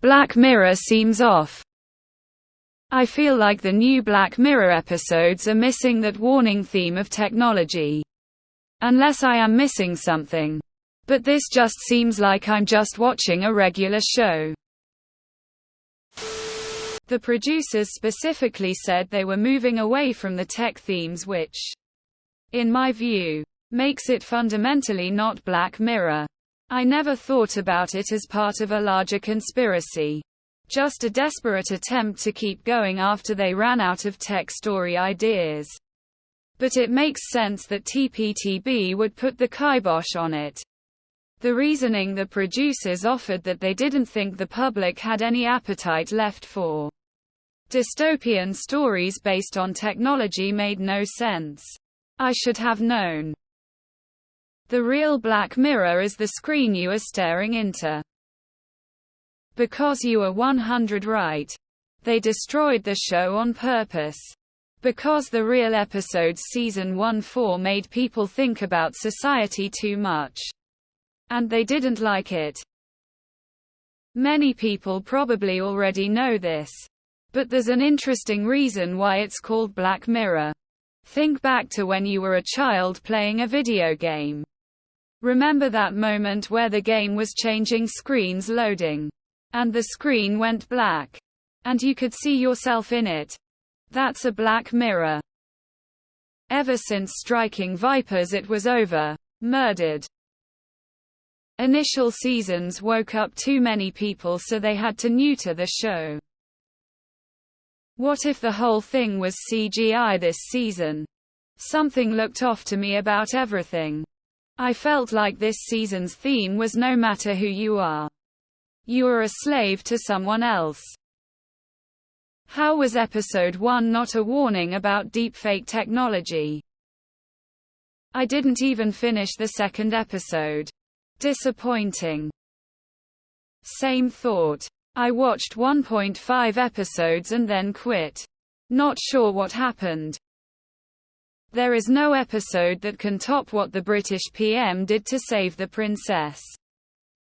Black Mirror seems off. I feel like the new Black Mirror episodes are missing that warning theme of technology. Unless I am missing something. But this just seems like I'm just watching a regular show. The producers specifically said they were moving away from the tech themes, which, in my view, makes it fundamentally not Black Mirror. I never thought about it as part of a larger conspiracy. Just a desperate attempt to keep going after they ran out of tech story ideas. But it makes sense that TPTB would put the kibosh on it. The reasoning the producers offered, that they didn't think the public had any appetite left for dystopian stories based on technology, made no sense. I should have known. The real Black Mirror is the screen you are staring into. Because you are 100 right. They destroyed the show on purpose. Because the real episodes season 1-4 made people think about society too much. And they didn't like it. Many people probably already know this. But there's an interesting reason why it's called Black Mirror. Think back to when you were a child playing a video game. Remember that moment where the game was changing screens, loading, and the screen went black, and you could see yourself in it? That's a Black Mirror. Ever since striking vipers, it was over, murdered. Initial seasons woke up too many people, so they had to neuter the show. What if the whole thing was CGI this season? Something looked off to me about everything. I felt like this season's theme was no matter who you are, you are a slave to someone else. How was episode 1 not a warning about deepfake technology? I didn't even finish the second episode. Disappointing. Same thought. I watched 1.5 episodes and then quit. Not sure what happened. There is no episode that can top what the British PM did to save the princess.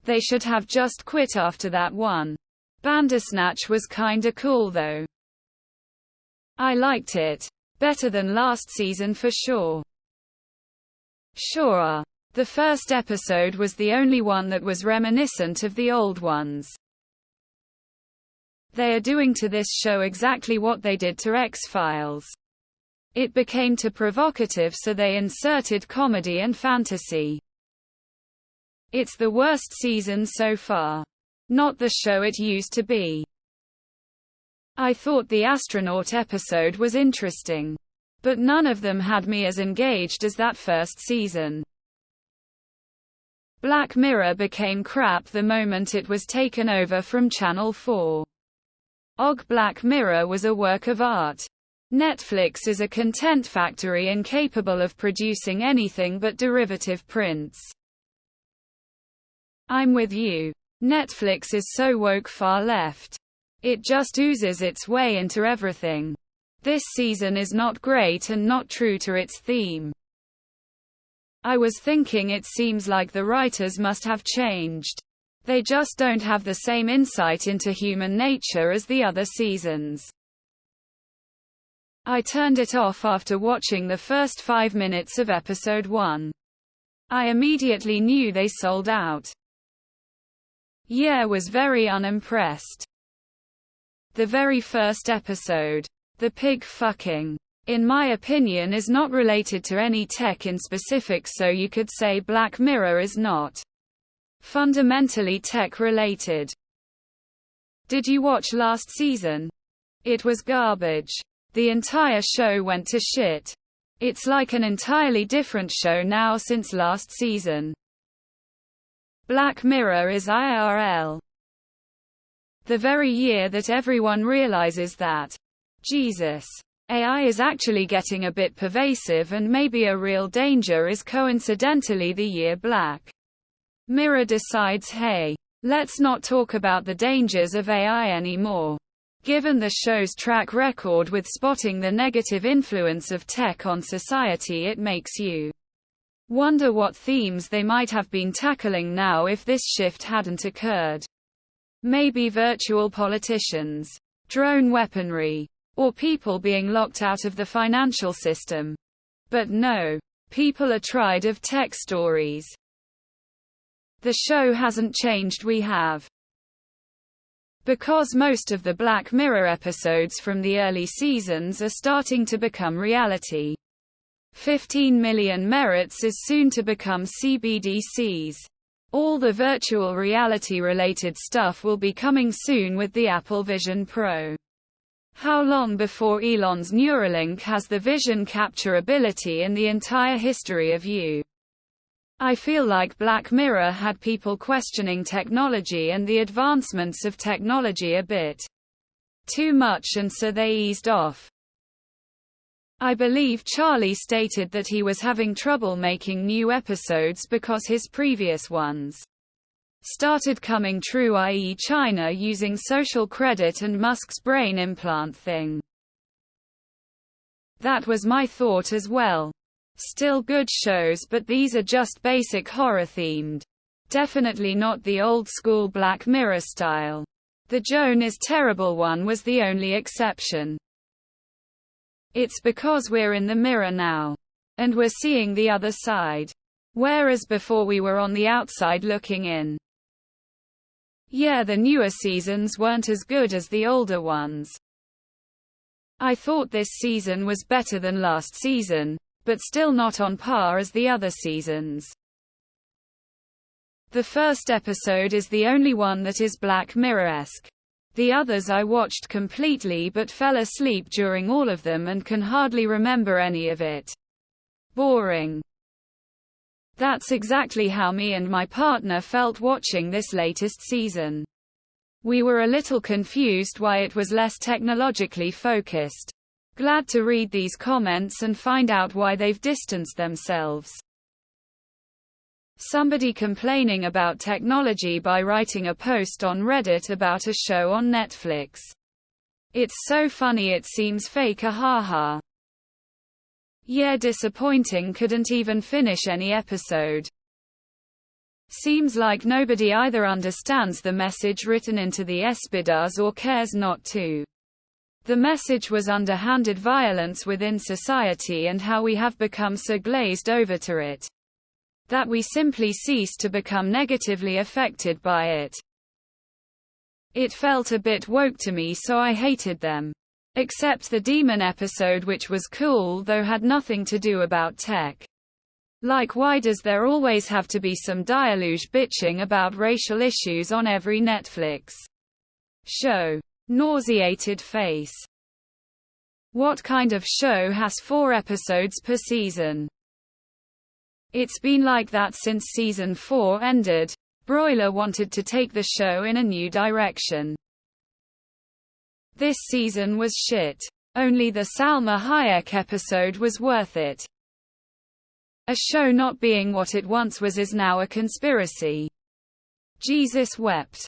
They should have just quit after that one. Bandersnatch was kinda cool though. I liked it. Better than last season for sure. Sure. The first episode was the only one that was reminiscent of the old ones. They are doing to this show exactly what they did to X-Files. It became too provocative, so they inserted comedy and fantasy. It's the worst season so far. Not the show it used to be. I thought the astronaut episode was interesting. But none of them had me as engaged as that first season. Black Mirror became crap the moment it was taken over from Channel 4. Black Mirror was a work of art. Netflix is a content factory incapable of producing anything but derivative prints. I'm with you. Netflix is so woke far left. It just oozes its way into everything. This season is not great and not true to its theme. I was thinking, it seems like the writers must have changed. They just don't have the same insight into human nature as the other seasons. I turned it off after watching the first 5 minutes of episode 1. I immediately knew they sold out. Yeah, was very unimpressed. The very first episode, the pig fucking, in my opinion, is not related to any tech in specific, so you could say Black Mirror is not fundamentally tech related. Did you watch last season? It was garbage. The entire show went to shit. It's like an entirely different show now since last season. Black Mirror is IRL. The very year that everyone realizes that, Jesus, AI is actually getting a bit pervasive and maybe a real danger is coincidentally the year Black Mirror decides, hey, let's not talk about the dangers of AI anymore. Given the show's track record with spotting the negative influence of tech on society, it makes you wonder what themes they might have been tackling now if this shift hadn't occurred. Maybe virtual politicians, drone weaponry, or people being locked out of the financial system. But no. People are tired of tech stories. The show hasn't changed, we have. Because most of the Black Mirror episodes from the early seasons are starting to become reality. 15 million merits is soon to become CBDCs. All the virtual reality related stuff will be coming soon with the Apple Vision Pro. How long before Elon's Neuralink has the vision capture ability in the entire history of you? I feel like Black Mirror had people questioning technology and the advancements of technology a bit too much, and so they eased off. I believe Charlie stated that he was having trouble making new episodes because his previous ones started coming true, i.e. China using social credit and Musk's brain implant thing. That was my thought as well. Still good shows, but these are just basic horror themed. Definitely not the old school Black Mirror style. The Joan is terrible one was the only exception. It's because we're in the mirror now. And we're seeing the other side. Whereas before we were on the outside looking in. Yeah, the newer seasons weren't as good as the older ones. I thought this season was better than last season, but still not on par as the other seasons. The first episode is the only one that is Black Mirror-esque. The others I watched completely but fell asleep during all of them and can hardly remember any of it. Boring. That's exactly how me and my partner felt watching this latest season. We were a little confused why it was less technologically focused. Glad to read these comments and find out why they've distanced themselves. Somebody complaining about technology by writing a post on Reddit about a show on Netflix. It's so funny it seems fake, haha. Yeah, disappointing, couldn't even finish any episode. Seems like nobody either understands the message written into the espadars or cares not to. The message was underhanded violence within society and how we have become so glazed over to it that we simply cease to become negatively affected by it. It felt a bit woke to me, so I hated them. Except the demon episode, which was cool though had nothing to do about tech. Like, why does there always have to be some dialogue bitching about racial issues on every Netflix show? Nauseated face. What kind of show has 4 episodes per season? It's been like that since season 4 ended. Broiler wanted to take the show in a new direction. This season was shit. Only the Salma Hayek episode was worth it. A show not being what it once was is now a conspiracy. Jesus wept.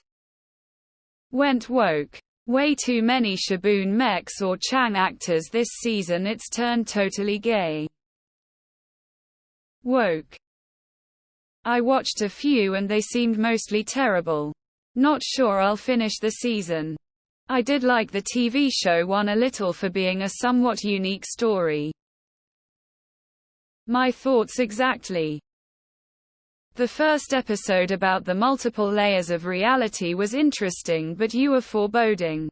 Went woke. Way too many Shaboon Mechs or Chang actors this season, it's turned totally gay. Woke. I watched a few and they seemed mostly terrible. Not sure I'll finish the season. I did like the TV show one a little for being a somewhat unique story. My thoughts exactly. The first episode about the multiple layers of reality was interesting, but you were foreboding.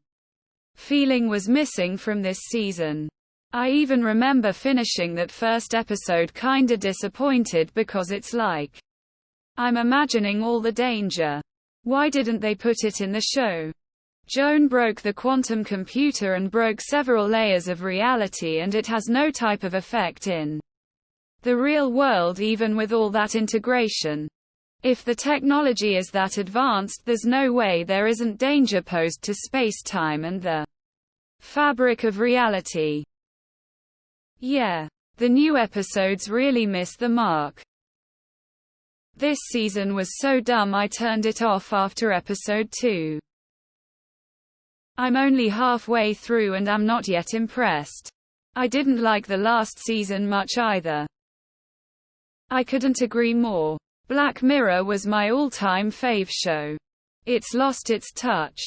Feeling was missing from this season. I even remember finishing that first episode kinda disappointed because it's like, I'm imagining all the danger. Why didn't they put it in the show? Joan broke the quantum computer and broke several layers of reality, and it has no type of effect in the real world even with all that integration. If the technology is that advanced, there's no way there isn't danger posed to space-time and the fabric of reality. Yeah. The new episodes really miss the mark. This season was so dumb I turned it off after episode 2. I'm only halfway through and I'm not yet impressed. I didn't like the last season much either. I couldn't agree more. Black Mirror was my all-time fave show. It's lost its touch.